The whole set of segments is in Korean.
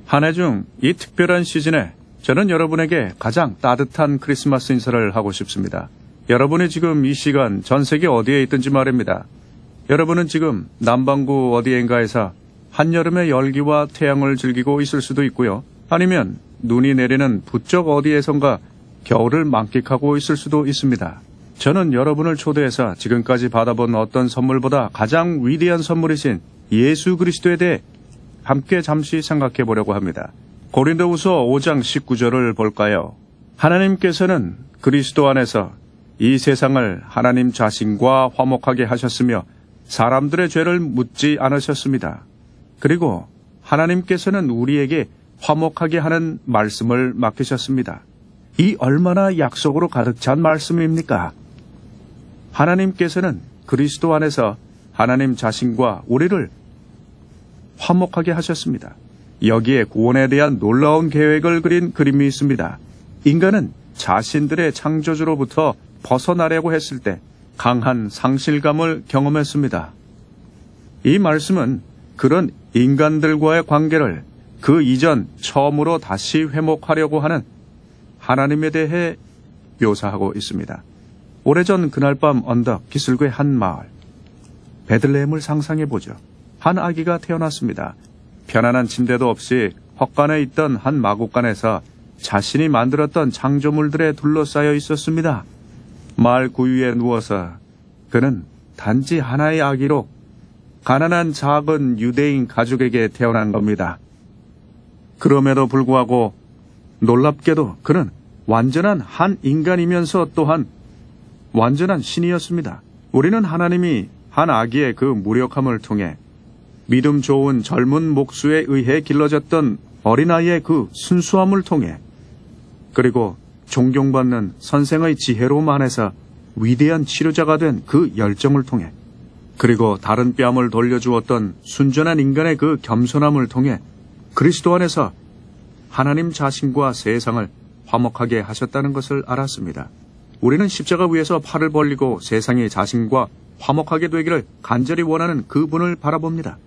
한 해 중 이 특별한 시즌에 저는 여러분에게 가장 따뜻한 크리스마스 인사를 하고 싶습니다. 여러분이 지금 이 시간 전 세계 어디에 있든지 말입니다. 여러분은 지금 남반구 어디엔가에서 한여름의 열기와 태양을 즐기고 있을 수도 있고요. 아니면 눈이 내리는 부쩍 어디에선가 겨울을 만끽하고 있을 수도 있습니다. 저는 여러분을 초대해서 지금까지 받아본 어떤 선물보다 가장 위대한 선물이신 예수 그리스도에 대해 함께 잠시 생각해 보려고 합니다. 고린도후서 5장 19절을 볼까요? 하나님께서는 그리스도 안에서 이 세상을 하나님 자신과 화목하게 하셨으며 사람들의 죄를 묻지 않으셨습니다. 그리고 하나님께서는 우리에게 화목하게 하는 말씀을 맡기셨습니다. 이 얼마나 약속으로 가득 찬 말씀입니까? 하나님께서는 그리스도 안에서 하나님 자신과 우리를 화목하게 하셨습니다. 여기에 구원에 대한 놀라운 계획을 그린 그림이 있습니다. 인간은 자신들의 창조주로부터 벗어나려고 했을 때 강한 상실감을 경험했습니다. 이 말씀은 그런 인간들과의 관계를 그 이전 처음으로 다시 회복하려고 하는 하나님에 대해 묘사하고 있습니다. 오래전 그날 밤 언덕 기슭의 한 마을 베들레헴을 상상해보죠. 한 아기가 태어났습니다. 편안한 침대도 없이 헛간에 있던 한 마구간에서 자신이 만들었던 창조물들에 둘러싸여 있었습니다. 마을 구유에 누워서 그는 단지 하나의 아기로 가난한 작은 유대인 가족에게 태어난 겁니다. 그럼에도 불구하고 놀랍게도 그는 완전한 한 인간이면서 또한 완전한 신이었습니다. 우리는 하나님이 한 아기의 그 무력함을 통해 믿음 좋은 젊은 목수에 의해 길러졌던 어린아이의 그 순수함을 통해 그리고 존경받는 선생의 지혜로움안에서 위대한 치료자가 된 그 열정을 통해 그리고 다른 뺨을 돌려주었던 순전한 인간의 그 겸손함을 통해 그리스도 안에서 하나님 자신과 세상을 화목하게 하셨다는 것을 알았습니다. 우리는 십자가 위에서 팔을 벌리고 세상이 자신과 화목하게 되기를 간절히 원하는 그분을 바라봅니다.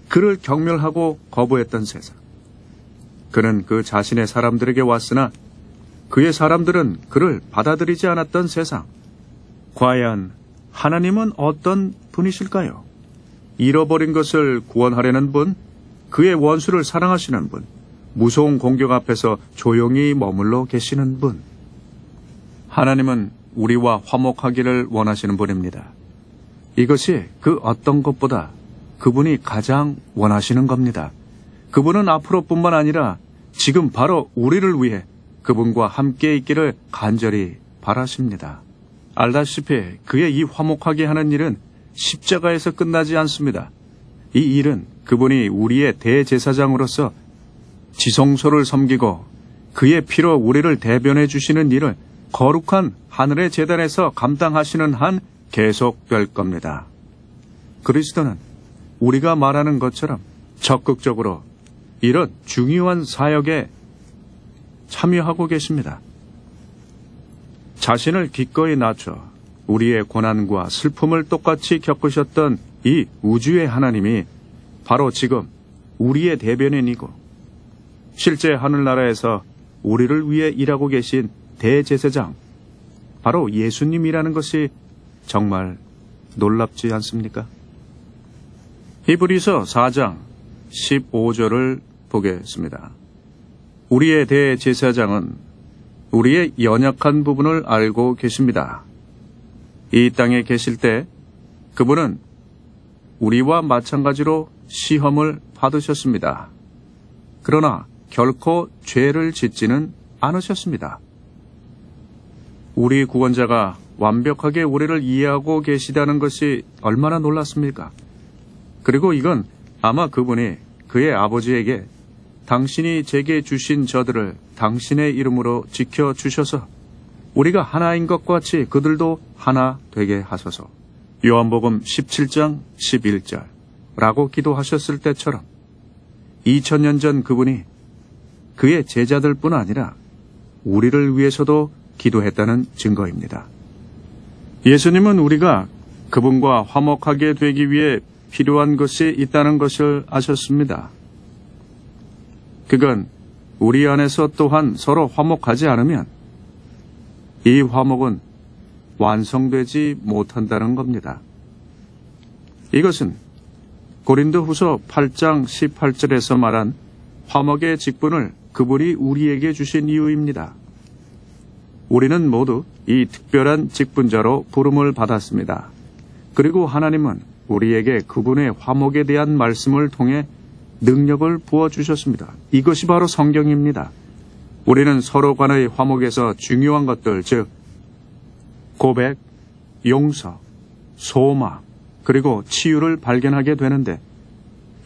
그를 경멸하고 거부했던 세상. 그는 그 자신의 사람들에게 왔으나 그의 사람들은 그를 받아들이지 않았던 세상. 과연 하나님은 어떤 분이실까요? 잃어버린 것을 구원하려는 분, 그의 원수를 사랑하시는 분, 무서운 공격 앞에서 조용히 머물러 계시는 분. 하나님은 우리와 화목하기를 원하시는 분입니다. 이것이 그 어떤 것보다 그분이 가장 원하시는 겁니다. 그분은 앞으로뿐만 아니라 지금 바로 우리를 위해 그분과 함께 있기를 간절히 바라십니다. 알다시피 그의 이 화목하게 하는 일은 십자가에서 끝나지 않습니다. 이 일은 그분이 우리의 대제사장으로서 지성소를 섬기고 그의 피로 우리를 대변해 주시는 일을 거룩한 하늘의 제단에서 감당하시는 한 계속될 겁니다. 그리스도는 우리가 말하는 것처럼 적극적으로 이런 중요한 사역에 참여하고 계십니다. 자신을 기꺼이 낮춰 우리의 고난과 슬픔을 똑같이 겪으셨던 이 우주의 하나님이 바로 지금 우리의 대변인이고 실제 하늘나라에서 우리를 위해 일하고 계신 대제사장, 바로 예수님이라는 것이 정말 놀랍지 않습니까? 히브리서 4장 15절을 보겠습니다. 우리의 대제사장은 우리의 연약한 부분을 알고 계십니다. 이 땅에 계실 때 그분은 우리와 마찬가지로 시험을 받으셨습니다. 그러나 결코 죄를 짓지는 않으셨습니다. 우리 구원자가 완벽하게 우리를 이해하고 계시다는 것이 얼마나 놀랐습니까? 그리고 이건 아마 그분이 그의 아버지에게 당신이 제게 주신 저들을 당신의 이름으로 지켜주셔서 우리가 하나인 것과 같이 그들도 하나 되게 하소서. 요한복음 17장 11절 라고 기도하셨을 때처럼 2000년 전 그분이 그의 제자들뿐 아니라 우리를 위해서도 기도했다는 증거입니다. 예수님은 우리가 그분과 화목하게 되기 위해 필요한 것이 있다는 것을 아셨습니다. 그건 우리 안에서 또한 서로 화목하지 않으면 이 화목은 완성되지 못한다는 겁니다. 이것은 고린도후서 8장 18절에서 말한 화목의 직분을 그분이 우리에게 주신 이유입니다. 우리는 모두 이 특별한 직분자로 부름을 받았습니다. 그리고 하나님은 우리에게 그분의 화목에 대한 말씀을 통해 능력을 부어주셨습니다. 이것이 바로 성경입니다. 우리는 서로 간의 화목에서 중요한 것들, 즉 고백, 용서, 소망, 그리고 치유를 발견하게 되는데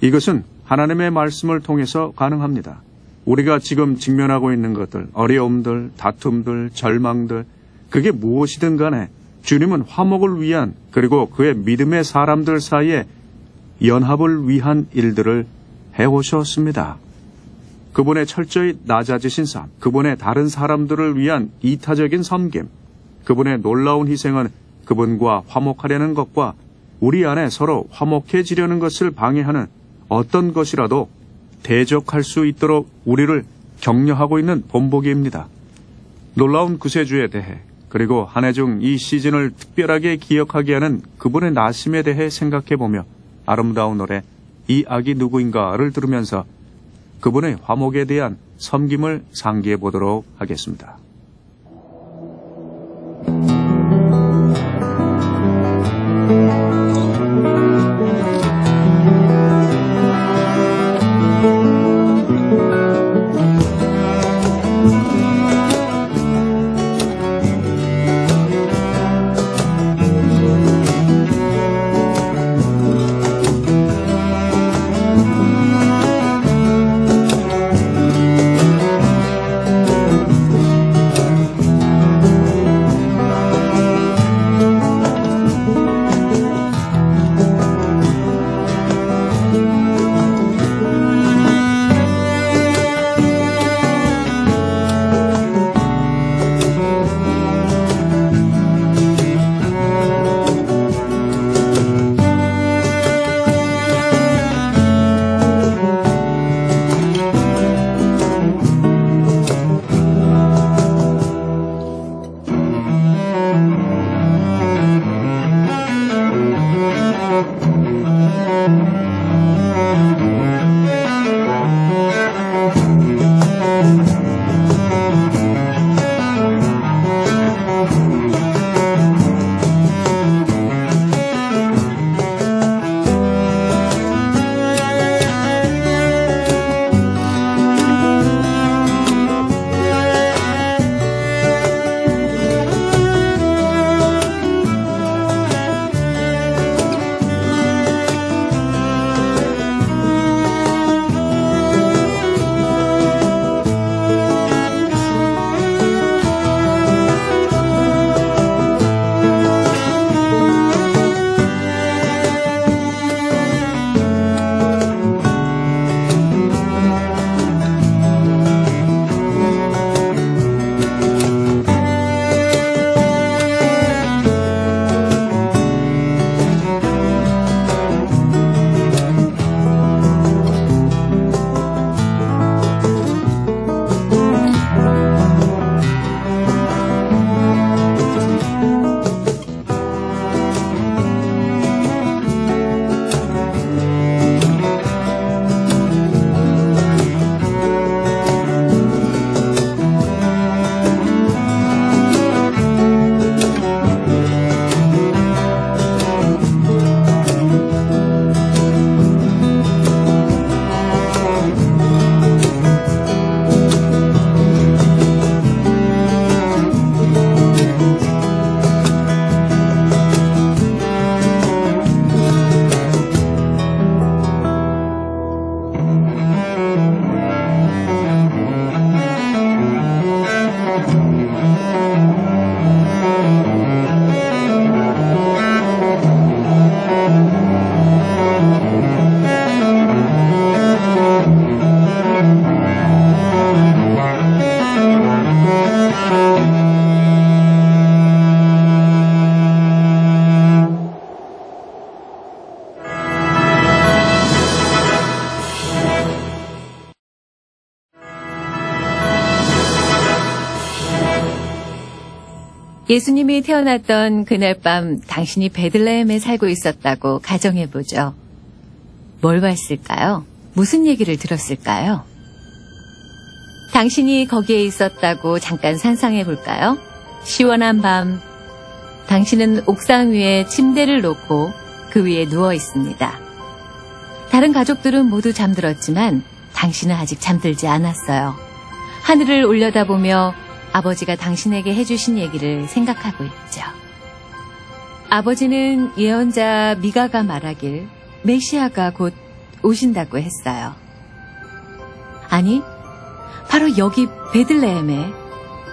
이것은 하나님의 말씀을 통해서 가능합니다. 우리가 지금 직면하고 있는 것들, 어려움들, 다툼들, 절망들, 그게 무엇이든 간에 주님은 화목을 위한 그리고 그의 믿음의 사람들 사이에 연합을 위한 일들을 해오셨습니다. 그분의 철저히 낮아지신 삶, 그분의 다른 사람들을 위한 이타적인 섬김, 그분의 놀라운 희생은 그분과 화목하려는 것과 우리 안에 서로 화목해지려는 것을 방해하는 어떤 것이라도 대적할 수 있도록 우리를 격려하고 있는 본보기입니다. 놀라운 구세주에 대해 그리고 한 해 중 이 시즌을 특별하게 기억하게 하는 그분의 나심에 대해 생각해보며 아름다운 노래 이 악이 누구인가를 들으면서 그분의 화목에 대한 섬김을 상기해 보도록 하겠습니다. 예수님이 태어났던 그날 밤 당신이 베들레헴에 살고 있었다고 가정해보죠. 뭘 봤을까요? 무슨 얘기를 들었을까요? 당신이 거기에 있었다고 잠깐 상상해볼까요? 시원한 밤, 당신은 옥상 위에 침대를 놓고 그 위에 누워 있습니다. 다른 가족들은 모두 잠들었지만 당신은 아직 잠들지 않았어요. 하늘을 올려다보며 아버지가 당신에게 해주신 얘기를 생각하고 있죠. 아버지는 예언자 미가가 말하길 메시아가 곧 오신다고 했어요. 아니, 바로 여기 베들레헴에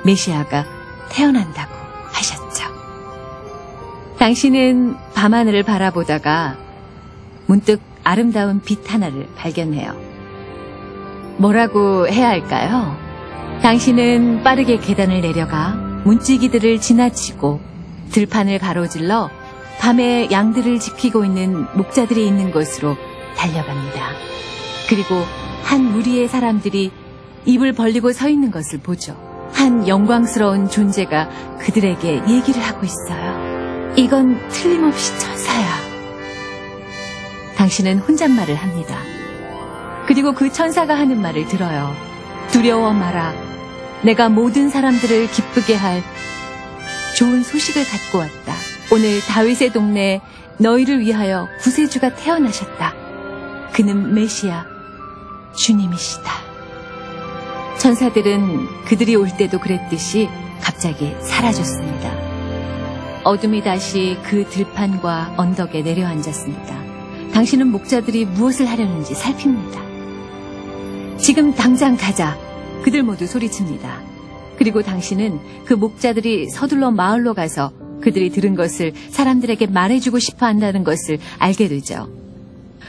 메시아가 태어난다고 하셨죠. 당신은 밤하늘을 바라보다가 문득 아름다운 빛 하나를 발견해요. 뭐라고 해야 할까요? 당신은 빠르게 계단을 내려가 문지기들을 지나치고 들판을 가로질러 밤에 양들을 지키고 있는 목자들이 있는 곳으로 달려갑니다. 그리고 한 무리의 사람들이 입을 벌리고 서 있는 것을 보죠. 한 영광스러운 존재가 그들에게 얘기를 하고 있어요. 이건 틀림없이 천사야. 당신은 혼잣말을 합니다. 그리고 그 천사가 하는 말을 들어요. 두려워 마라. 내가 모든 사람들을 기쁘게 할 좋은 소식을 갖고 왔다. 오늘 다윗의 동네에 너희를 위하여 구세주가 태어나셨다. 그는 메시아, 주님이시다. 천사들은 그들이 올 때도 그랬듯이 갑자기 사라졌습니다. 어둠이 다시 그 들판과 언덕에 내려앉았습니다. 당신은 목자들이 무엇을 하려는지 살핍니다. 지금 당장 가자. 그들 모두 소리칩니다. 그리고 당신은 그 목자들이 서둘러 마을로 가서 그들이 들은 것을 사람들에게 말해주고 싶어 한다는 것을 알게 되죠.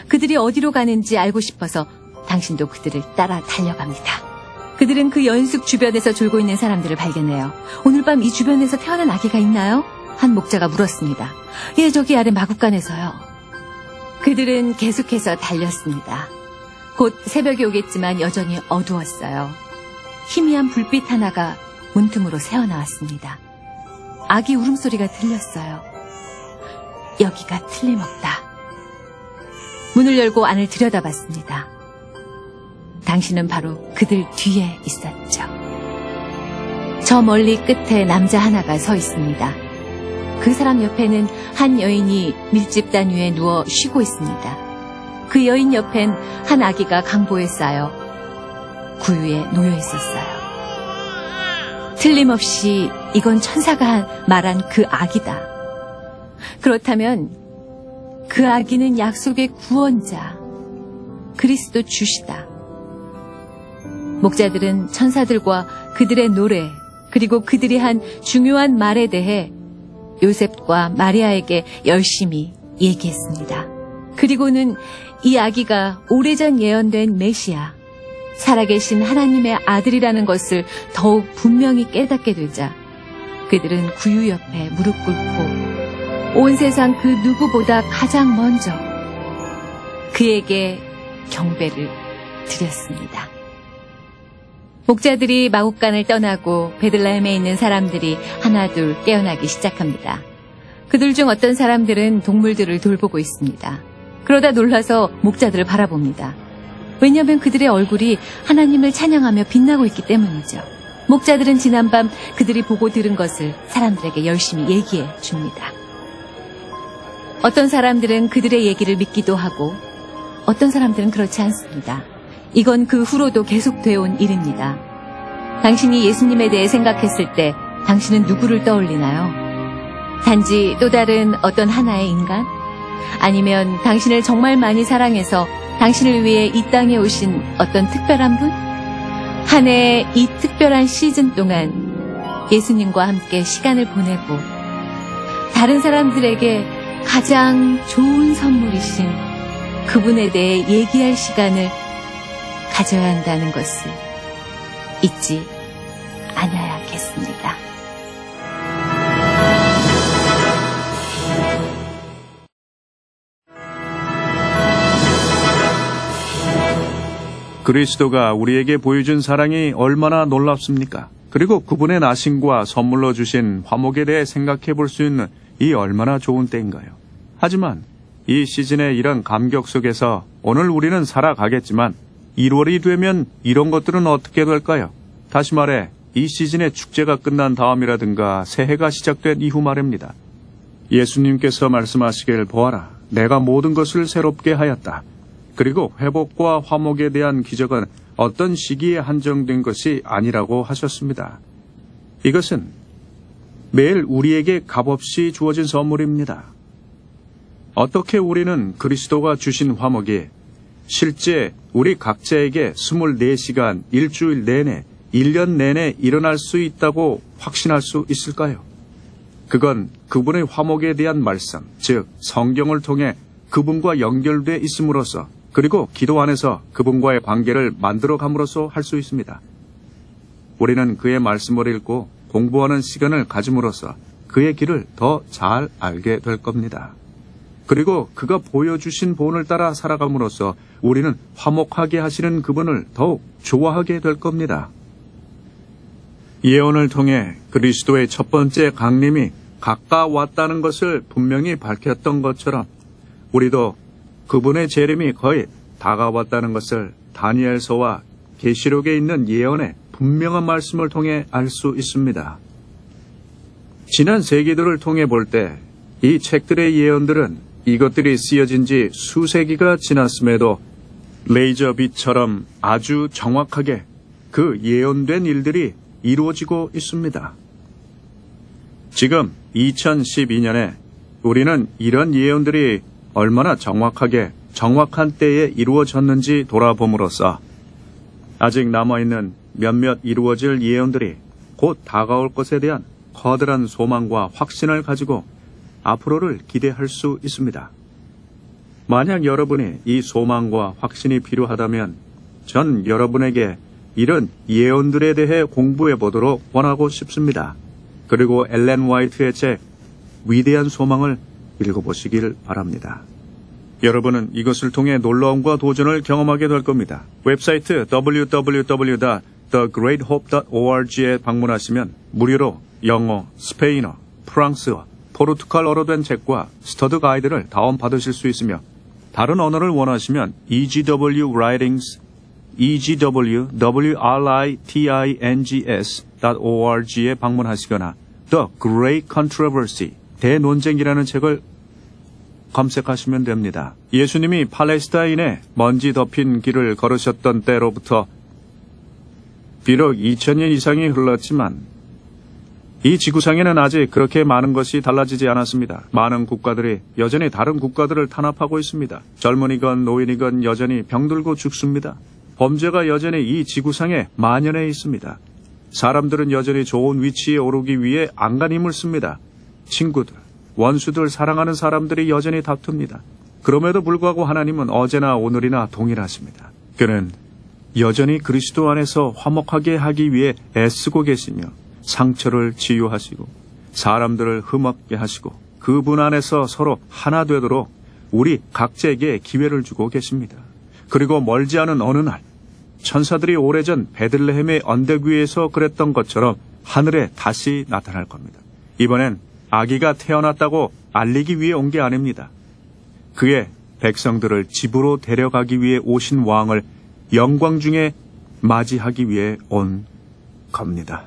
그들이 어디로 가는지 알고 싶어서 당신도 그들을 따라 달려갑니다. 그들은 그 연숙 주변에서 졸고 있는 사람들을 발견해요. 오늘 밤 이 주변에서 태어난 아기가 있나요? 한 목자가 물었습니다. 예, 저기 아래 마국간에서요. 그들은 계속해서 달렸습니다. 곧 새벽이 오겠지만 여전히 어두웠어요. 희미한 불빛 하나가 문틈으로 새어나왔습니다. 아기 울음소리가 들렸어요. 여기가 틀림없다. 문을 열고 안을 들여다봤습니다. 당신은 바로 그들 뒤에 있었죠. 저 멀리 끝에 남자 하나가 서 있습니다. 그 사람 옆에는 한 여인이 밀집단 위에 누워 쉬고 있습니다. 그 여인 옆엔 한 아기가 강보에 쌓여 구유에 놓여 있었어요. 틀림없이 이건 천사가 말한 그 아기다. 그렇다면 그 아기는 약속의 구원자, 그리스도 주시다. 목자들은 천사들과 그들의 노래, 그리고 그들이 한 중요한 말에 대해 요셉과 마리아에게 열심히 얘기했습니다. 그리고는 이 아기가 오래전 예언된 메시아, 살아계신 하나님의 아들이라는 것을 더욱 분명히 깨닫게 되자 그들은 구유 옆에 무릎 꿇고 온 세상 그 누구보다 가장 먼저 그에게 경배를 드렸습니다. 목자들이 마국간을 떠나고 베들레헴에 있는 사람들이 하나둘 깨어나기 시작합니다. 그들 중 어떤 사람들은 동물들을 돌보고 있습니다. 그러다 놀라서 목자들을 바라봅니다. 왜냐하면 그들의 얼굴이 하나님을 찬양하며 빛나고 있기 때문이죠. 목자들은 지난밤 그들이 보고 들은 것을 사람들에게 열심히 얘기해 줍니다. 어떤 사람들은 그들의 얘기를 믿기도 하고 어떤 사람들은 그렇지 않습니다. 이건 그 후로도 계속되어 온 일입니다. 당신이 예수님에 대해 생각했을 때 당신은 누구를 떠올리나요? 단지 또 다른 어떤 하나의 인간? 아니면 당신을 정말 많이 사랑해서 당신을 위해 이 땅에 오신 어떤 특별한 분? 한 해 이 특별한 시즌 동안 예수님과 함께 시간을 보내고 다른 사람들에게 가장 좋은 선물이신 그분에 대해 얘기할 시간을 가져야 한다는 것을 잊지 않아야겠습니다. 그리스도가 우리에게 보여준 사랑이 얼마나 놀랍습니까? 그리고 그분의 나신과 선물로 주신 화목에 대해 생각해 볼 수 있는 이 얼마나 좋은 때인가요? 하지만 이 시즌의 이런 감격 속에서 오늘 우리는 살아가겠지만 1월이 되면 이런 것들은 어떻게 될까요? 다시 말해 이 시즌의 축제가 끝난 다음이라든가 새해가 시작된 이후 말입니다. 예수님께서 말씀하시길 보아라. 내가 모든 것을 새롭게 하였다. 그리고 회복과 화목에 대한 기적은 어떤 시기에 한정된 것이 아니라고 하셨습니다. 이것은 매일 우리에게 값없이 주어진 선물입니다. 어떻게 우리는 그리스도가 주신 화목이 실제 우리 각자에게 24시간 일주일 내내 1년 내내 일어날 수 있다고 확신할 수 있을까요? 그건 그분의 화목에 대한 말씀, 즉 성경을 통해 그분과 연결돼 있음으로써 그리고 기도 안에서 그분과의 관계를 만들어감으로써 할 수 있습니다. 우리는 그의 말씀을 읽고 공부하는 시간을 가짐으로써 그의 길을 더 잘 알게 될 겁니다. 그리고 그가 보여주신 본을 따라 살아감으로써 우리는 화목하게 하시는 그분을 더욱 좋아하게 될 겁니다. 예언을 통해 그리스도의 첫 번째 강림이 가까웠다는 것을 분명히 밝혔던 것처럼 우리도 그분의 재림이 거의 다가왔다는 것을 다니엘서와 계시록에 있는 예언의 분명한 말씀을 통해 알 수 있습니다. 지난 세기들을 통해 볼 때 이 책들의 예언들은 이것들이 쓰여진 지 수세기가 지났음에도 레이저 빛처럼 아주 정확하게 그 예언된 일들이 이루어지고 있습니다. 지금 2012년에 우리는 이런 예언들이 얼마나 정확하게 정확한 때에 이루어졌는지 돌아봄으로써 아직 남아있는 몇몇 이루어질 예언들이 곧 다가올 것에 대한 커다란 소망과 확신을 가지고 앞으로를 기대할 수 있습니다. 만약 여러분이 이 소망과 확신이 필요하다면 전 여러분에게 이런 예언들에 대해 공부해 보도록 권하고 싶습니다. 그리고 엘렌 화이트의 책 위대한 소망을 읽어보시길 바랍니다. 여러분은 이것을 통해 놀라움과 도전을 경험하게 될 겁니다. 웹사이트 www.thegreathope.org에 방문하시면 무료로 영어, 스페인어, 프랑스어, 포르투갈어로 된 책과 스터디 가이드를 다운받으실 수 있으며 다른 언어를 원하시면 EGW Writings, EGWWRITINGS.org에 방문하시거나 The Great Controversy, 대논쟁이라는 책을 검색하시면 됩니다. 예수님이 팔레스타인에 먼지 덮인 길을 걸으셨던 때로부터 비록 2000년 이상이 흘렀지만 이 지구상에는 아직 그렇게 많은 것이 달라지지 않았습니다. 많은 국가들이 여전히 다른 국가들을 탄압하고 있습니다. 젊은이건 노인이건 여전히 병들고 죽습니다. 범죄가 여전히 이 지구상에 만연해 있습니다. 사람들은 여전히 좋은 위치에 오르기 위해 안간힘을 씁니다. 친구들, 원수들, 사랑하는 사람들이 여전히 다툽니다. 그럼에도 불구하고 하나님은 어제나 오늘이나 동일하십니다. 그는 여전히 그리스도 안에서 화목하게 하기 위해 애쓰고 계시며 상처를 치유하시고 사람들을 흠없게 하시고 그분 안에서 서로 하나 되도록 우리 각자에게 기회를 주고 계십니다. 그리고 멀지 않은 어느 날 천사들이 오래전 베들레헴의 언덕 위에서 그랬던 것처럼 하늘에 다시 나타날 겁니다. 이번엔 아기가 태어났다고 알리기 위해 온 게 아닙니다. 그의 백성들을 집으로 데려가기 위해 오신 왕을 영광 중에 맞이하기 위해 온 겁니다.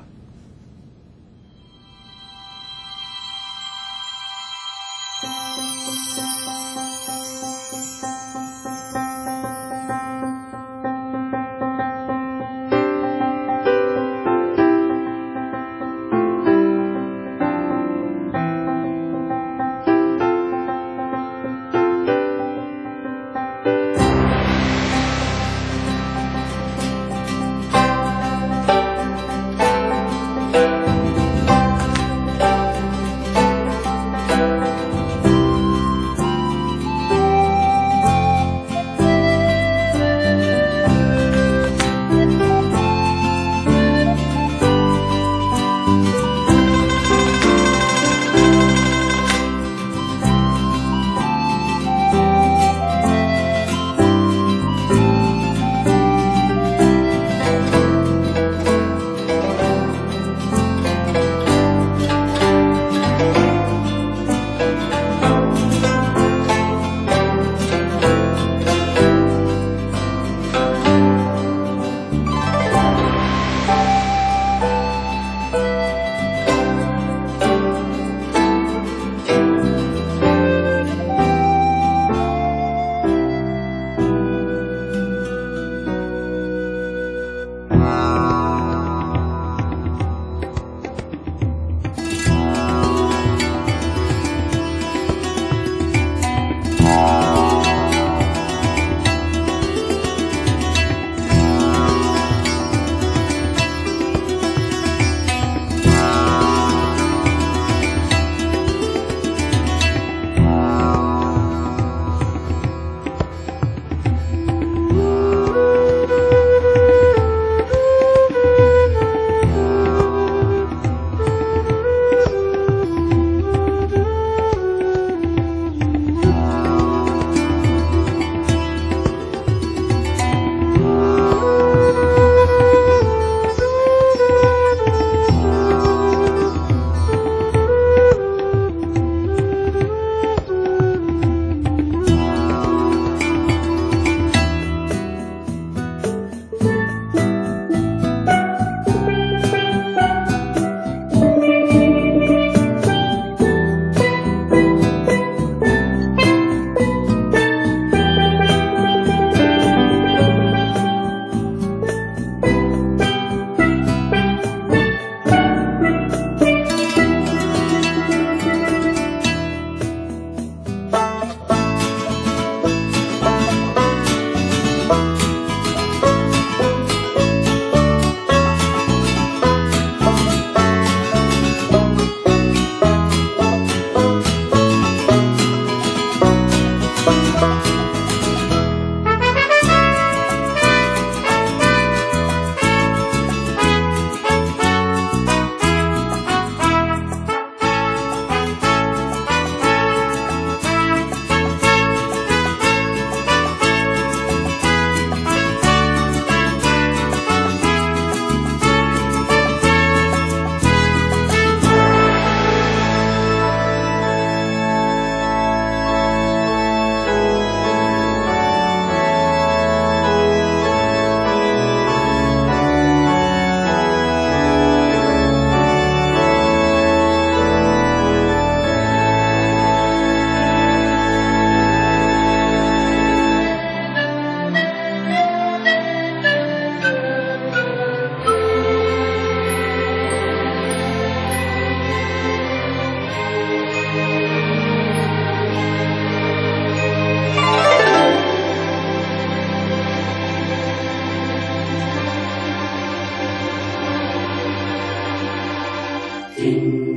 띵